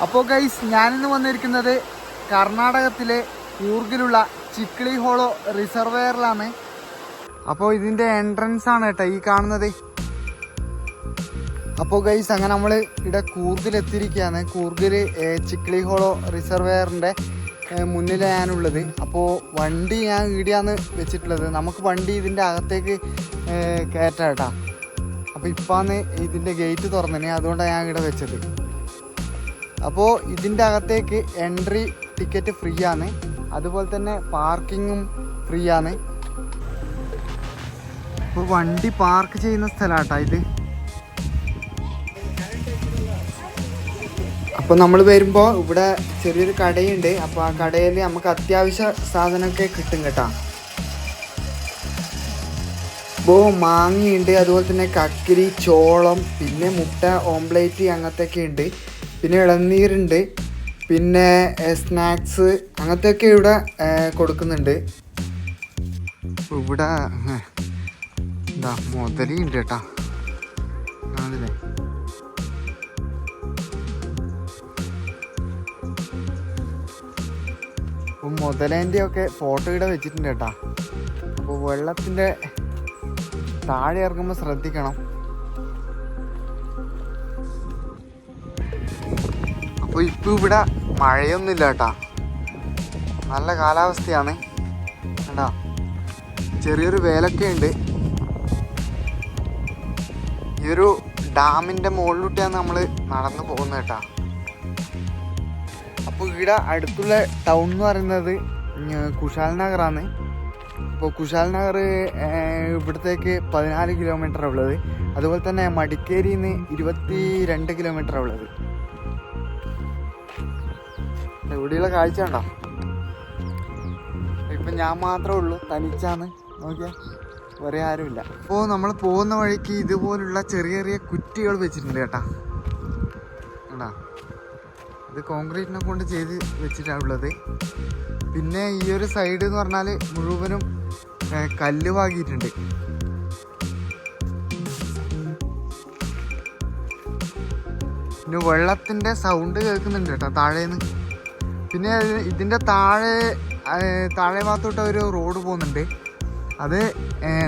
അപ്പോൾ ഗൈസ് ഞാനിന്ന് വന്നിരിക്കുന്നത് കർണാടകത്തിലെ കൂർഗിലുള്ള ചിക്ലി ഹോളോ റിസർവെയറിലാണ്. അപ്പോൾ ഇതിൻ്റെ എൻട്രൻസ് ആണ് കേട്ടോ ഈ കാണുന്നത്. അപ്പോൾ ഗൈസ് അങ്ങനെ നമ്മൾ ഇവിടെ കൂർഗിലെത്തിയിരിക്കുകയാണ്. കൂർഗിൽ ചിക്ലി ഹോളോ റിസർവെയറിൻ്റെ മുന്നിൽ ഞാനുള്ളത്. അപ്പോൾ വണ്ടി ഞാൻ ഇവിടെയാണ് വെച്ചിട്ടുള്ളത്. നമുക്ക് വണ്ടി ഇതിൻ്റെ അകത്തേക്ക് കയറ്റാം കേട്ടോ. അപ്പോൾ ഇപ്പാന്ന് ഇതിൻ്റെ ഗേറ്റ് തുറന്നേ, അതുകൊണ്ടാണ് ഞാൻ ഇവിടെ വെച്ചത്. അപ്പോൾ ഇതിൻ്റെ അകത്തേക്ക് എൻട്രി ടിക്കറ്റ് ഫ്രീ ആണ്, അതുപോലെ തന്നെ പാർക്കിങ്ങും ഫ്രീ ആണ്. അപ്പോൾ വണ്ടി പാർക്ക് ചെയ്യുന്ന സ്ഥലമാട്ടോ ഇത്. അപ്പോൾ നമ്മൾ വരുമ്പോൾ ഇവിടെ ചെറിയൊരു കടയുണ്ട്. അപ്പോൾ ആ കടയിൽ നമുക്ക് അത്യാവശ്യ സാധനമൊക്കെ കിട്ടും കേട്ടോ. ഇപ്പോൾ മാങ്ങയുണ്ട്, അതുപോലെ തന്നെ കക്കിരി, ചോളം, പിന്നെ മുട്ട ഓംപ്ലേറ്റ് അങ്ങനത്തെയൊക്കെ ഉണ്ട്. പിന്നെ ഇളനീരുണ്ട്, പിന്നെ സ്നാക്സ് അങ്ങനത്തെയൊക്കെ ഇവിടെ കൊടുക്കുന്നുണ്ട്. ഇവിടെ എന്താ മുതലുണ്ട് കേട്ടോ, ആണല്ലേ. അപ്പോൾ മുതലേൻ്റെ ഒക്കെ ഫോട്ടോ ഇവിടെ വെച്ചിട്ടുണ്ട് കേട്ടോ. അപ്പോൾ വെള്ളത്തിൻ്റെ താഴെ ഇറങ്ങുമ്പോൾ ശ്രദ്ധിക്കണം. അപ്പോൾ ഇപ്പോൾ ഇവിടെ മഴയൊന്നുമില്ല കേട്ടോ, നല്ല കാലാവസ്ഥയാണ് കേട്ടോ. ചെറിയൊരു വേലൊക്കെ ഉണ്ട്. ഈ ഒരു ഡാമിൻ്റെ മുകളിലൂട്ടിയാണ് നമ്മൾ നടന്നു പോകുന്നത് കേട്ടോ. അപ്പോൾ ഇവിടെ അടുത്തുള്ള ടൗൺ എന്ന് പറയുന്നത് കുശാൽ നഗറാണ്. അപ്പോൾ കുശാൽ നഗർ ഇവിടത്തേക്ക് 14 കിലോമീറ്ററാണ് ഉള്ളത്. അതുപോലെ തന്നെ മടിക്കേരിയിൽ നിന്ന് 22 കിലോമീറ്ററാണ് ഉള്ളത്. ഇവിടെയുള്ള കാഴ്ച ഉണ്ടോ, ഇപ്പം ഞാൻ മാത്രമേ ഉള്ളൂ, തനിച്ചാണ്. നോക്കിയാൽ വേറെ ആരുമില്ല. അപ്പോൾ നമ്മൾ പോകുന്ന വഴിക്ക് ഇതുപോലുള്ള ചെറിയ ചെറിയ കുറ്റികൾ വെച്ചിട്ടുണ്ട് കേട്ടോ. കണ്ടോ, ഇത് കോൺക്രീറ്റിനെ കൊണ്ട് ചെയ്ത് വെച്ചിട്ടാണുള്ളത്. പിന്നെ ഈ ഒരു സൈഡ് എന്ന് പറഞ്ഞാൽ മുഴുവനും കല്ല് പാകിയിട്ടുണ്ട്. പിന്നെ വെള്ളത്തിൻ്റെ സൗണ്ട് കേൾക്കുന്നുണ്ട് കേട്ടോ താഴേന്ന്. പിന്നെ ഇതിൻ്റെ താഴെ ഭാഗത്തോട്ട് ഒരു റോഡ് പോകുന്നുണ്ട്. അത്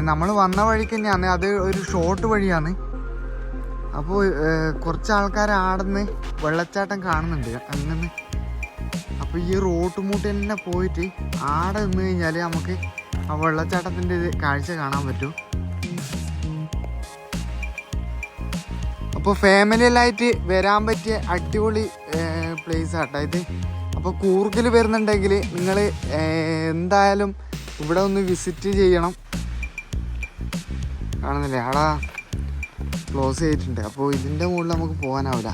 നമ്മൾ വന്ന വഴിക്ക് തന്നെയാണ്, അത് ഒരു ഷോർട്ട് വഴിയാണ്. അപ്പോൾ കുറച്ച് ആൾക്കാർ ആടുന്ന് വെള്ളച്ചാട്ടം കാണുന്നുണ്ട് അങ്ങനെ. അപ്പോൾ ഈ റോട്ട് മൂട്ട് തന്നെ പോയിട്ട് ആടെ നിന്ന് കഴിഞ്ഞാൽ നമുക്ക് ആ വെള്ളച്ചാട്ടത്തിൻ്റെ കാഴ്ച കാണാൻ പറ്റും. അപ്പോൾ ഫാമിലിയിലായിട്ട് വരാൻ പറ്റിയ അടിപൊളി പ്ലേസ് ആട്ടോ ഇത്. അപ്പോൾ കൂർഗിൽ വരുന്നുണ്ടെങ്കിൽ നിങ്ങൾ എന്തായാലും ഇവിടെ ഒന്ന് വിസിറ്റ് ചെയ്യണം. കാണുന്നില്ലേ, അവിടെ ക്ലോസ് ചെയ്തിട്ടുണ്ട്. അപ്പോൾ ഇതിൻ്റെ മുകളിൽ നമുക്ക് പോകാനാവില്ല,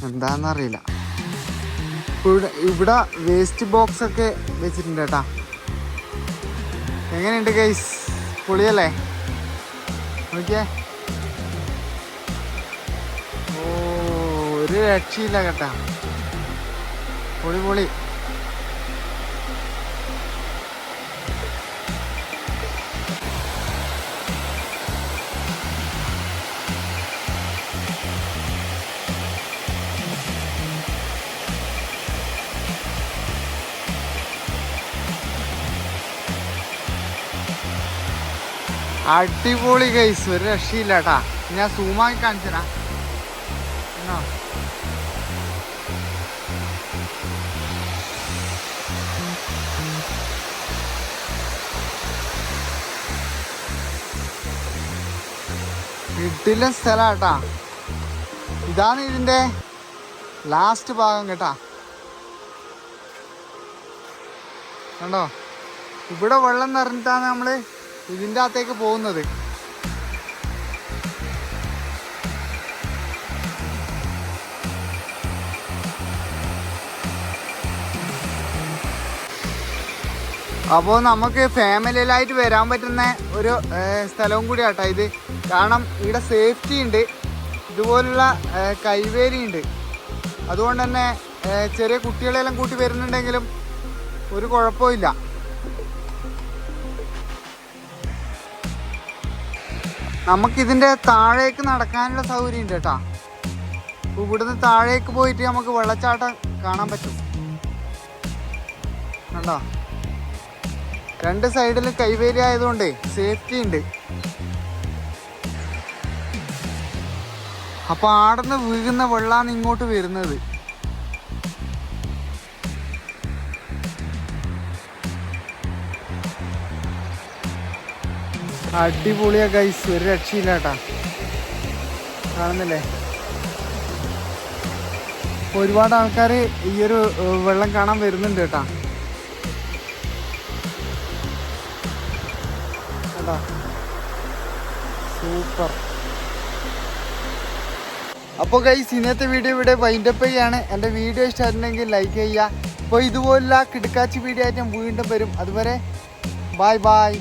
എന്താണെന്നറിയില്ല. ഇവിടെ വേസ്റ്റ് ബോക്സ് ഒക്കെ വെച്ചിട്ടുണ്ട് കേട്ടോ. എങ്ങനെയുണ്ട് ഗൈസ്, പൊളിയല്ലേ? നോക്കിയേ, ഓ ഒരു രക്ഷയില്ല കേട്ടാ, പൊളി പൊളി. അടിപൊളി ഗൈസ്, ഒരു രക്ഷയില്ല കേട്ടാ. ഞാൻ സൂമാക്കി കാണിച്ചു തരാം. കിട്ടില്ല സ്ഥലം കേട്ടാ. ഇതാണ് ഇതിൻ്റെ ലാസ്റ്റ് ഭാഗം കേട്ടാ. കണ്ടോ, ഇവിടെ വെള്ളം നിറഞ്ഞിട്ടാണ് നമ്മൾ ഇതിൻ്റെ അകത്തേക്ക് പോകുന്നത്. അപ്പോൾ നമുക്ക് ഫാമിലിയിലായിട്ട് വരാൻ പറ്റുന്ന ഒരു സ്ഥലവും കൂടി ആട്ടോ ഇത്. കാരണം ഇവിടെ സേഫ്റ്റി ഉണ്ട്, ഇതുപോലുള്ള കൈവേലി ഉണ്ട്. അതുകൊണ്ട് തന്നെ ചെറിയ കുട്ടികളെല്ലാം കൂട്ടി വരുന്നുണ്ടെങ്കിലും ഒരു കുഴപ്പമില്ല. നമുക്കിതിൻ്റെ താഴേക്ക് നടക്കാനുള്ള സൗകര്യം ഉണ്ട് കേട്ടോ. ഇവിടുന്ന് താഴേക്ക് പോയിട്ട് നമുക്ക് വെള്ളച്ചാട്ടം കാണാൻ പറ്റും. കണ്ടോ, രണ്ട് സൈഡിലും കൈവേലി ആയതുകൊണ്ട് സേഫ്റ്റി ഉണ്ട്. അപ്പൊ ആടുന്ന് വീഴുന്ന വെള്ളമാണ് ഇങ്ങോട്ട് വരുന്നത്. അടിപൊളിയാ ഗൈസ്, ഒരു രക്ഷയില്ല കേട്ടാ. കാണുന്നില്ലേ, ഒരുപാട് ആൾക്കാർ ഈ ഒരു വെള്ളം കാണാൻ വരുന്നുണ്ട് കേട്ടാ. കേട്ടാ, സൂപ്പർ. അപ്പോൾ ഗൈസ്, ഇന്നത്തെ വീഡിയോ ഇവിടെ വൈൻഡപ്പ് ചെയ്യാണ്. എൻ്റെ വീഡിയോ ഇഷ്ടമായിട്ടുണ്ടെങ്കിൽ ലൈക്ക് ചെയ്യുക. അപ്പോൾ ഇതുപോലുള്ള കിടക്കാച്ചി വീഡിയോ ആയിട്ട് ഞാൻ വീണ്ടും വരും. അതുവരെ ബൈ ബൈ.